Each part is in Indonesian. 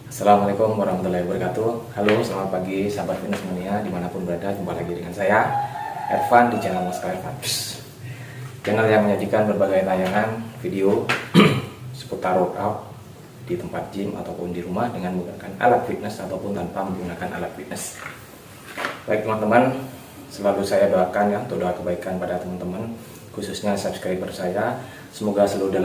Assalamualaikum warahmatullahi wabarakatuh. Halo, selamat pagi sahabat fitness mania dimanapun berada. Jumpa lagi dengan saya Ervan di channel Oscar Ervan, channel yang menyajikan berbagai tayangan video seputar workout di tempat gym ataupun di rumah dengan menggunakan alat fitness ataupun tanpa menggunakan alat fitness. Baik teman-teman, selalu saya doakan ya untuk doa kebaikan pada teman-teman, khususnya subscriber saya. Semoga selalu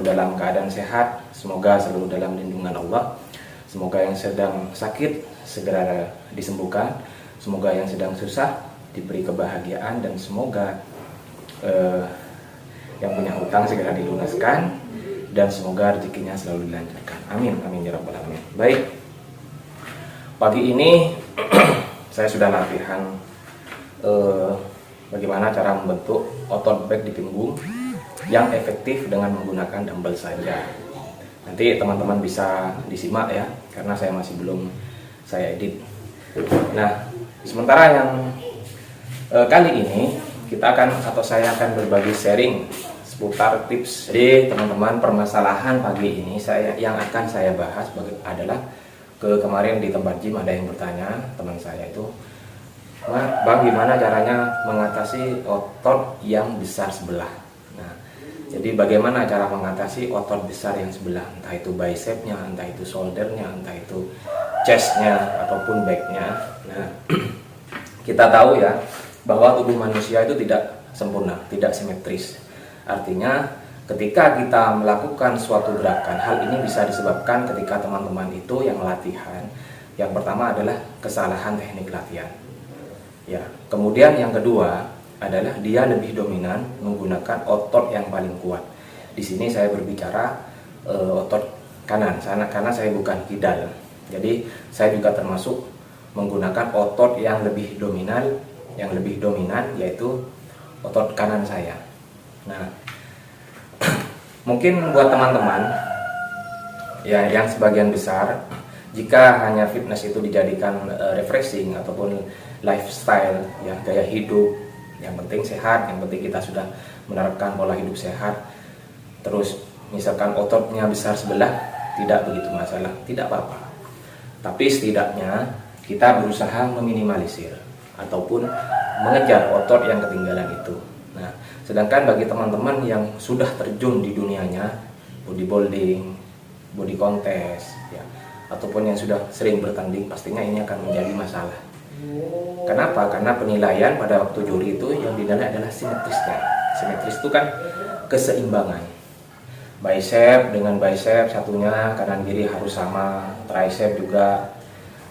dalam keadaan sehat, semoga selalu dalam lindungan Allah. Semoga yang sedang sakit segera disembuhkan, semoga yang sedang susah diberi kebahagiaan, dan semoga yang punya hutang segera dilunaskan, dan semoga rezekinya selalu dilancarkan. Amin, amin ya rabbal alamin. Baik, pagi ini saya sudah latihan bagaimana cara membentuk otot back di punggung yang efektif dengan menggunakan dumbbell saja. Nanti teman-teman bisa disimak ya, karena saya masih belum saya edit. Nah, sementara yang kali ini saya akan berbagi sharing seputar tips. Jadi teman-teman, permasalahan pagi ini yang akan saya bahas adalah kemarin di tempat gym ada yang bertanya, teman saya itu, Bang, gimana caranya mengatasi otot yang besar sebelah? Nah, jadi bagaimana cara mengatasi otot besar yang sebelah, entah itu bicepnya, entah itu shouldernya, entah itu chestnya ataupun backnya. Nah, kita tahu ya bahwa tubuh manusia itu tidak sempurna, tidak simetris. Artinya ketika kita melakukan suatu gerakan, hal ini bisa disebabkan ketika teman-teman itu yang latihan, yang pertama adalah kesalahan teknik latihan. Ya, kemudian yang kedua adalah dia lebih dominan menggunakan otot yang paling kuat. Di sini saya berbicara otot kanan, karena saya bukan kidal. Jadi saya juga termasuk menggunakan otot yang lebih dominan, yaitu otot kanan saya. Nah, mungkin buat teman-teman ya yang sebagian besar, jika hanya fitness itu dijadikan refreshing ataupun lifestyle, ya gaya hidup, yang penting sehat, yang penting kita sudah menerapkan pola hidup sehat, terus misalkan ototnya besar sebelah, tidak begitu masalah, tidak apa-apa. Tapi setidaknya kita berusaha meminimalisir ataupun mengejar otot yang ketinggalan itu. Nah, sedangkan bagi teman-teman yang sudah terjun di dunianya bodybuilding, body contest, ya, ataupun yang sudah sering bertanding, pastinya ini akan menjadi masalah. Kenapa? Karena penilaian pada waktu juri itu yang dinilai adalah simetrisnya. Simetris itu kan keseimbangan. Bicep dengan bicep satunya kanan kiri harus sama, tricep juga,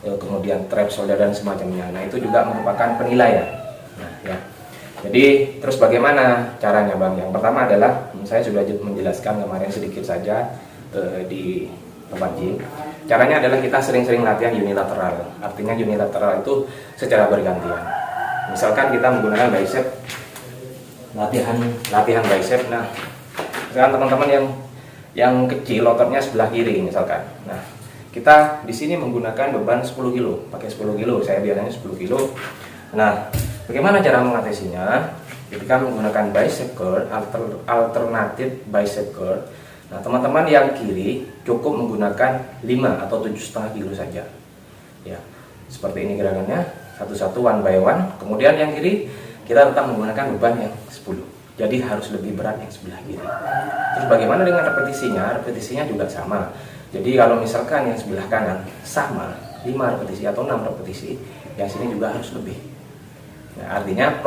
kemudian trap, shoulder dan semacamnya. Nah, itu juga merupakan penilaian. Nah, ya. Jadi terus bagaimana caranya, Bang? Yang pertama adalah saya sudah menjelaskan kemarin sedikit saja di tempat gym. Caranya adalah kita sering-sering latihan unilateral. Artinya unilateral itu secara bergantian. Misalkan kita menggunakan bicep, latihan bicep. Nah, misalkan teman-teman yang kecil ototnya sebelah kiri misalkan. Nah, kita di sini menggunakan beban 10 kilo, pakai 10 kilo. Saya biasanya 10 kilo. Nah, bagaimana cara mengatasinya? Ketika menggunakan bicep curl, alternatif bicep curl. Nah, teman-teman yang kiri cukup menggunakan 5 atau 7,5 kilo saja. Ya, seperti ini gerakannya, satu-satu one by one. Kemudian yang kiri kita tetap menggunakan beban yang 10. Jadi harus lebih berat yang sebelah kiri. Terus bagaimana dengan repetisinya? Repetisinya juga sama. Jadi kalau misalkan yang sebelah kanan sama 5 repetisi atau 6 repetisi, yang sini juga harus lebih. Nah, artinya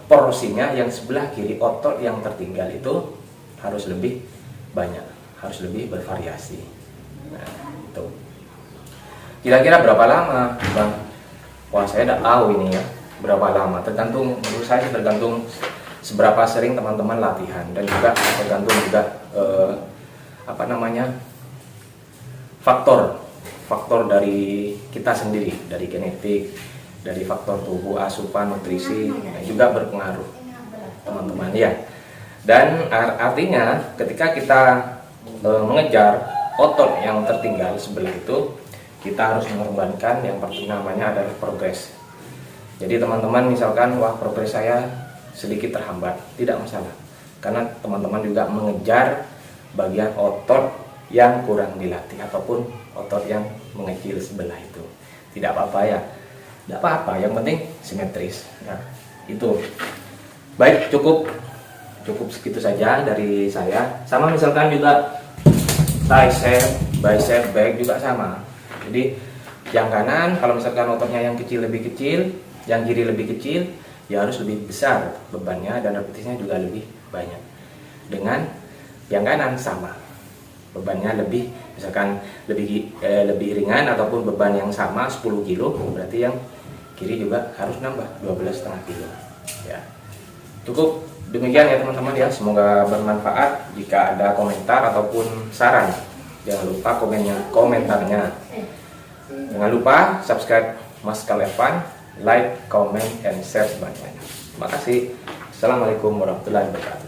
porsinya yang sebelah kiri, otot yang tertinggal itu harus lebih banyak, harus lebih bervariasi. Nah, itu kira-kira berapa lama, Bang? Wah, saya tidak tahu ini ya, berapa lama. Tergantung, menurut saya tergantung seberapa sering teman-teman latihan, dan juga tergantung juga faktor dari kita sendiri, dari genetik, dari faktor tubuh, asupan, nutrisi, dan juga berpengaruh teman-teman ya. Dan artinya ketika kita mengejar otot yang tertinggal sebelah itu, kita harus mengorbankan yang namanya adalah progres. Jadi teman-teman misalkan, wah progres saya sedikit terhambat, tidak masalah. Karena teman-teman juga mengejar bagian otot yang kurang dilatih ataupun otot yang mengecil sebelah itu. Tidak apa-apa ya, tidak apa-apa, yang penting simetris. Nah, itu baik, cukup segitu saja dari saya. Sama misalkan juga tricep, bicep, back juga sama. Jadi yang kanan kalau misalkan ototnya yang kecil lebih kecil, yang kiri lebih kecil, ya harus lebih besar bebannya dan repetisinya juga lebih banyak. Dengan yang kanan sama, bebannya lebih, misalkan lebih ringan ataupun beban yang sama 10 kilo, berarti yang kiri juga harus nambah 12,5 kilo. Ya, cukup demikian ya teman-teman ya, semoga bermanfaat. Jika ada komentar ataupun saran, jangan lupa komentarnya. Jangan lupa subscribe Mas Kalevan, like, comment, and share sebanyak-banyaknya. Terima kasih. Assalamualaikum warahmatullahi wabarakatuh.